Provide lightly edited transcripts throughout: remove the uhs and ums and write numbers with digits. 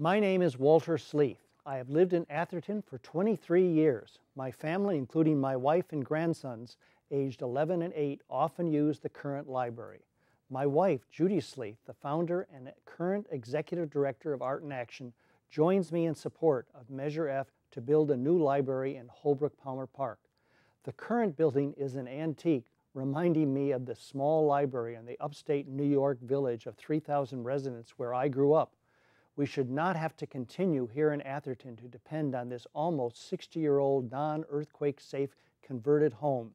My name is Walter Sleeth. I have lived in Atherton for 23 years. My family, including my wife and grandsons, aged 11 and 8, often use the current library. My wife, Judy Sleeth, the founder and current executive director of Art in Action, joins me in support of Measure F to build a new library in Holbrook-Palmer Park. The current building is an antique, reminding me of the small library in the upstate New York village of 3,000 residents where I grew up. We should not have to continue here in Atherton to depend on this almost 60-year-old non-earthquake safe converted home.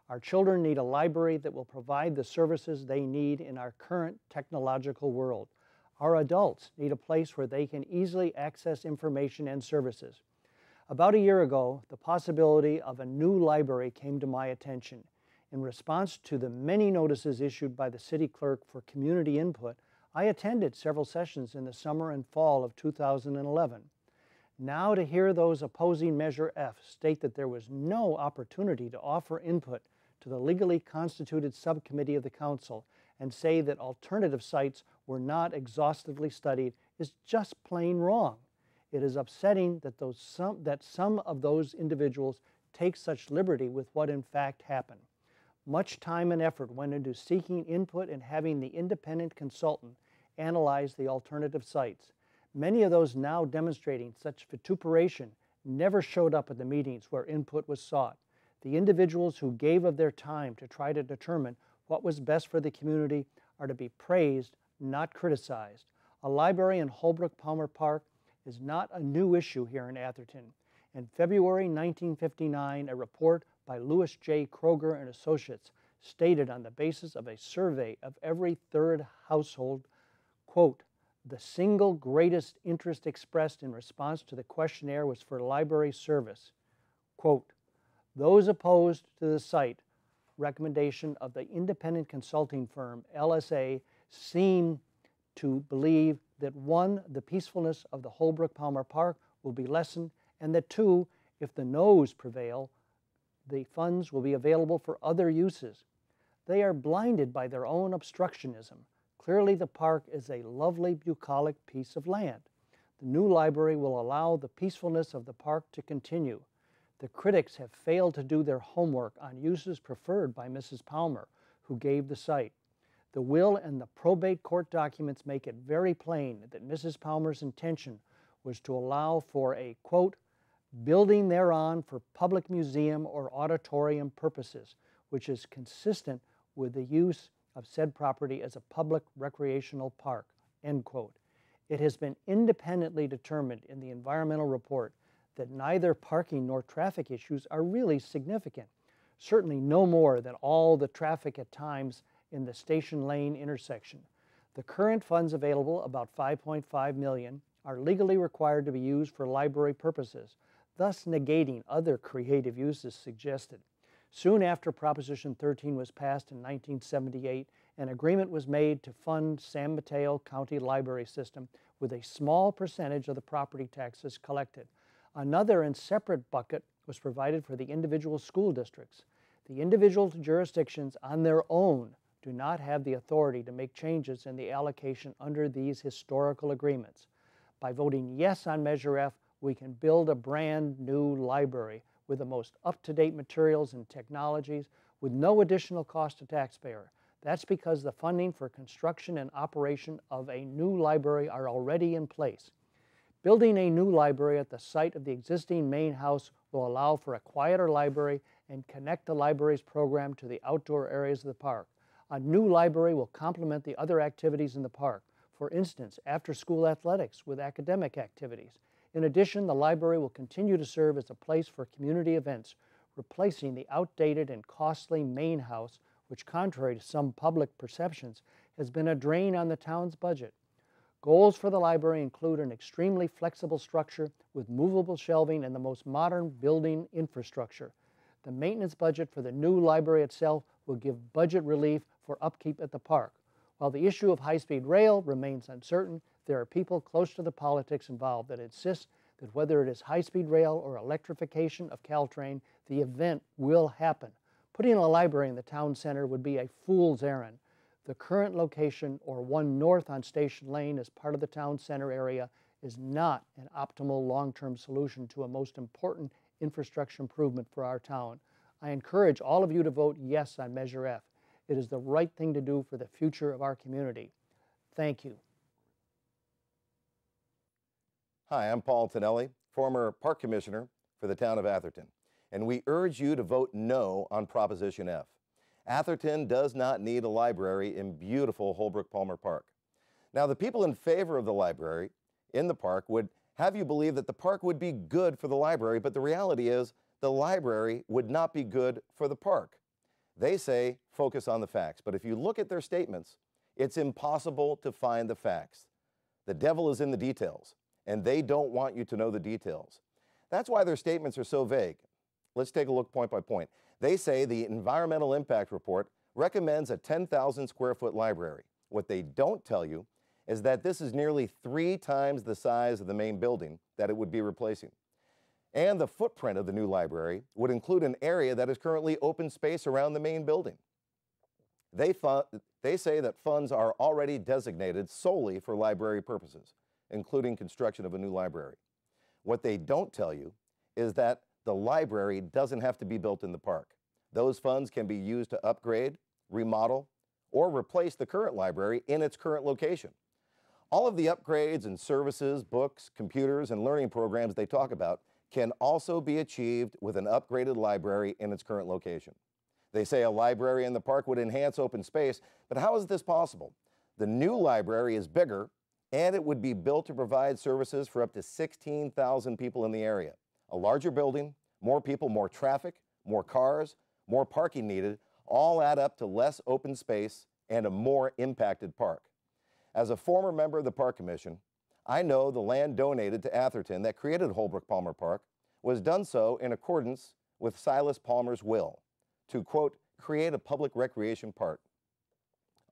Our children need a library that will provide the services they need in our current technological world. Our adults need a place where they can easily access information and services. About a year ago, the possibility of a new library came to my attention. In response to the many notices issued by the city clerk for community input, I attended several sessions in the summer and fall of 2011. Now to hear those opposing Measure F state that there was no opportunity to offer input to the legally constituted subcommittee of the council and say that alternative sites were not exhaustively studied is just plain wrong. It is upsetting that some of those individuals take such liberty with what in fact happened. Much time and effort went into seeking input and having the independent consultant analyze the alternative sites. Many of those now demonstrating such vituperation never showed up at the meetings where input was sought. The individuals who gave of their time to try to determine what was best for the community are to be praised, not criticized. A library in Holbrook-Palmer Park is not a new issue here in Atherton. In February 1959, a report by Louis J. Kroger and Associates stated on the basis of a survey of every third household, quote, "The single greatest interest expressed in response to the questionnaire was for library service." Quote, "Those opposed to the site recommendation of the independent consulting firm LSA seem to believe that 1, the peacefulness of the Holbrook-Palmer Park will be lessened, and that 2, if the no's prevail, the funds will be available for other uses. They are blinded by their own obstructionism. Clearly the park is a lovely bucolic piece of land. The new library will allow the peacefulness of the park to continue. The critics have failed to do their homework on uses preferred by Mrs. Palmer, who gave the site. The will and the probate court documents make it very plain that Mrs. Palmer's intention was to allow for a, quote, building thereon for public museum or auditorium purposes, which is consistent with the use of said property as a public recreational park, end quote. It has been independently determined in the environmental report that neither parking nor traffic issues are really significant, certainly no more than all the traffic at times in the Station Lane intersection. The current funds available, about $5.5 million, are legally required to be used for library purposes, thus negating other creative uses suggested. Soon after Proposition 13 was passed in 1978, an agreement was made to fund San Mateo County Library System with a small percentage of the property taxes collected. Another and separate bucket was provided for the individual school districts. The individual jurisdictions on their own do not have the authority to make changes in the allocation under these historical agreements. By voting yes on Measure F, we can build a brand new library with the most up-to-date materials and technologies with no additional cost to taxpayer. That's because the funding for construction and operation of a new library are already in place. Building a new library at the site of the existing main house will allow for a quieter library and connect the library's program to the outdoor areas of the park. A new library will complement the other activities in the park, for instance, after-school athletics with academic activities. In addition, the library will continue to serve as a place for community events, replacing the outdated and costly main house, which, contrary to some public perceptions, has been a drain on the town's budget. Goals for the library include an extremely flexible structure with movable shelving and the most modern building infrastructure. The maintenance budget for the new library itself will give budget relief for upkeep at the park. While the issue of high-speed rail remains uncertain, there are people close to the politics involved that insist that whether it is high-speed rail or electrification of Caltrain, the event will happen. Putting a library in the town center would be a fool's errand. The current location, or one north on Station Lane as part of the town center area, is not an optimal long-term solution to a most important infrastructure improvement for our town. I encourage all of you to vote yes on Measure F. It is the right thing to do for the future of our community. Thank you. Hi, I'm Paul Tonelli, former Park Commissioner for the town of Atherton, and we urge you to vote no on Proposition F. Atherton does not need a library in beautiful Holbrook-Palmer Park. Now, the people in favor of the library in the park would have you believe that the park would be good for the library, but the reality is the library would not be good for the park. They say focus on the facts, but if you look at their statements, it's impossible to find the facts. The devil is in the details, and they don't want you to know the details. That's why their statements are so vague. Let's take a look point by point. They say the Environmental Impact Report recommends a 10,000 square foot library. What they don't tell you is that this is nearly 3 times the size of the main building that it would be replacing. And the footprint of the new library would include an area that is currently open space around the main building. They say that funds are already designated solely for library purposes, including construction of a new library. What they don't tell you is that the library doesn't have to be built in the park. Those funds can be used to upgrade, remodel, or replace the current library in its current location. All of the upgrades and services, books, computers, and learning programs they talk about can also be achieved with an upgraded library in its current location. They say a library in the park would enhance open space, but how is this possible? The new library is bigger, and it would be built to provide services for up to 16,000 people in the area. A larger building, more people, more traffic, more cars, more parking needed, all add up to less open space and a more impacted park. As a former member of the Park Commission, I know the land donated to Atherton that created Holbrook-Palmer Park was done so in accordance with Silas Palmer's will to, quote, create a public recreation park.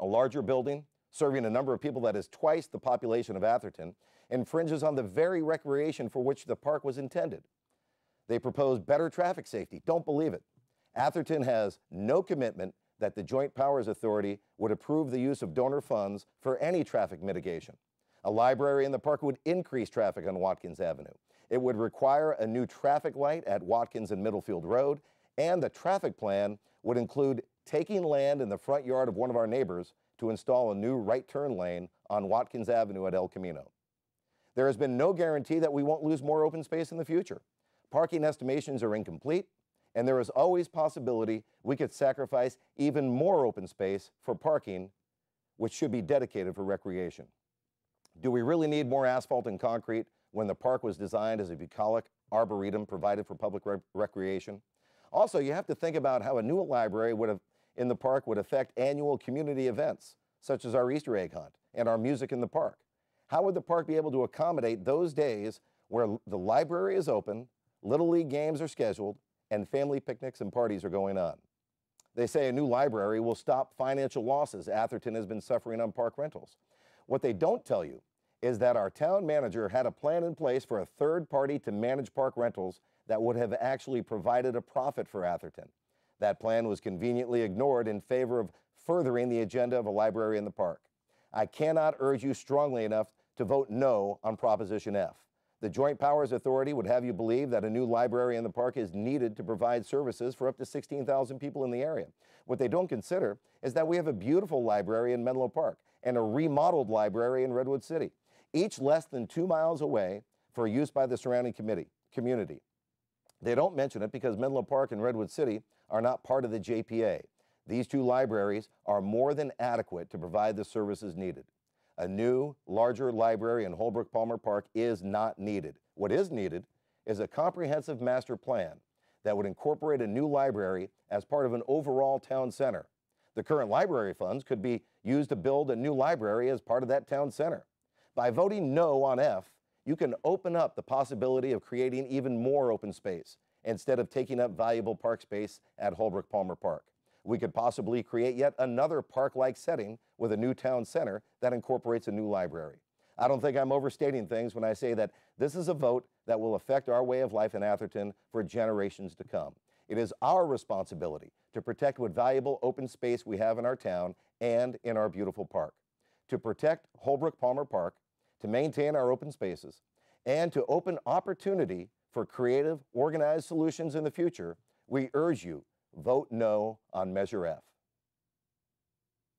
A larger building, serving a number of people that is twice the population of Atherton, infringes on the very recreation for which the park was intended. They propose better traffic safety. Don't believe it. Atherton has no commitment that the Joint Powers Authority would approve the use of donor funds for any traffic mitigation. A library in the park would increase traffic on Watkins Avenue. It would require a new traffic light at Watkins and Middlefield Road, and the traffic plan would include taking land in the front yard of one of our neighbors to install a new right turn lane on Watkins Avenue at El Camino. There has been no guarantee that we won't lose more open space in the future. Parking estimations are incomplete, and there is always possibility we could sacrifice even more open space for parking, which should be dedicated for recreation. Do we really need more asphalt and concrete when the park was designed as a bucolic arboretum provided for public recreation? Also, you have to think about how a new library in the park would affect annual community events, such as our Easter egg hunt and our music in the park. How would the park be able to accommodate those days where the library is open, Little League games are scheduled, and family picnics and parties are going on? They say a new library will stop financial losses Atherton has been suffering on park rentals. What they don't tell you is that our town manager had a plan in place for a third party to manage park rentals that would have actually provided a profit for Atherton. That plan was conveniently ignored in favor of furthering the agenda of a library in the park. I cannot urge you strongly enough to vote no on Proposition F. The Joint Powers Authority would have you believe that a new library in the park is needed to provide services for up to 16,000 people in the area. What they don't consider is that we have a beautiful library in Menlo Park and a remodeled library in Redwood City, each less than 2 miles away for use by the surrounding community. They don't mention it because Menlo Park and Redwood City are not part of the JPA. These two libraries are more than adequate to provide the services needed. A new, larger library in Holbrook-Palmer Park is not needed. What is needed is a comprehensive master plan that would incorporate a new library as part of an overall town center. The current library funds could be used to build a new library as part of that town center. By voting no on F, you can open up the possibility of creating even more open space instead of taking up valuable park space at Holbrook-Palmer Park. We could possibly create yet another park-like setting with a new town center that incorporates a new library. I don't think I'm overstating things when I say that this is a vote that will affect our way of life in Atherton for generations to come. It is our responsibility to protect what valuable open space we have in our town and in our beautiful park. To protect Holbrook-Palmer Park, to maintain our open spaces, and to open opportunity for creative, organized solutions in the future, we urge you, vote no on Measure F.